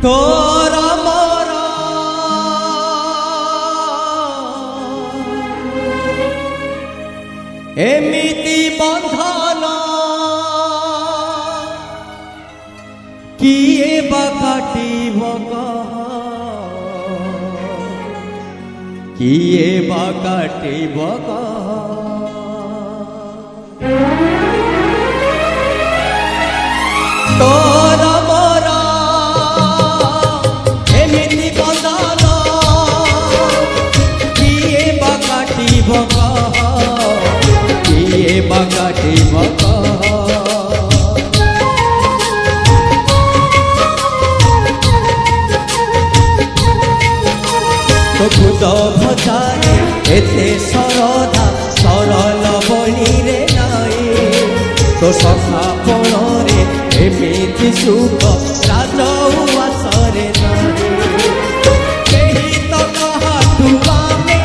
তোরা মোরা এমিতি বন্ধন কিয়ে বা কাটিব কিয়ে বা কাটিব তোরা মোরা এমিতি বন্ধন কিয়ে বা কাটিব কিয়ে বা কাটিব তো খুদ ভজারে এতে সরদা সরল বলিরে নাই তো সখা পণরে এমিতি সুখ রাজউয়াসরে নাই কেহি তো কাহাঠু আমি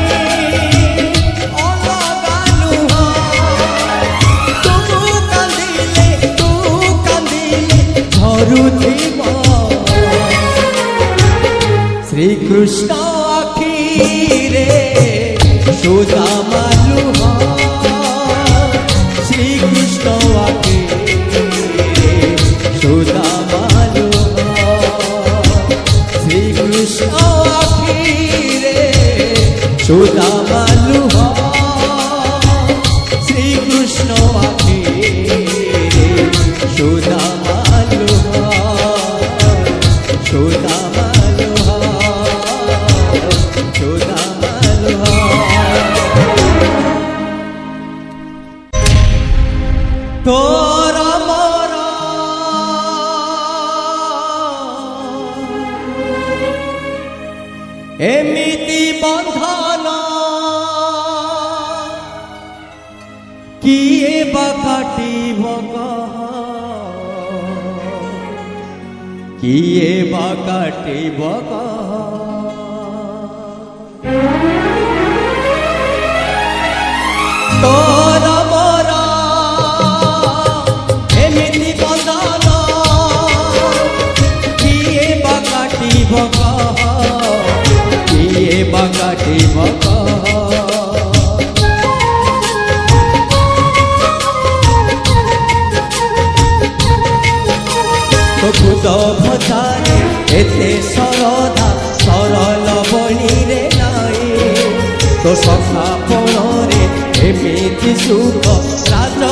অলগা নুহ তু কান্দিলে ঝরুথিব শ্রীকৃষ্ণ আখিরে সুদামা লুহ শ্রীকৃষ্ণ আখিরে সুদামা লুহ শ্রীকৃষ্ণ আখিরে সুদামা লুহ শ্রীকৃষ্ণ আখিরে সুদামা লুহ সুদামা তোরা মোরা এমিতি বন্ধন কিয়ে বা কাটিব কিয়ে বা কাটিব তোরা মোরা এমিতি বন্ধন কিয়ে বা কাটিব কিয়ে বা কাটিব তো খুদ ভজারে এতে সরদা সরল বলিরে নাই তো সখা পণরে এমিতি সুখ রাজ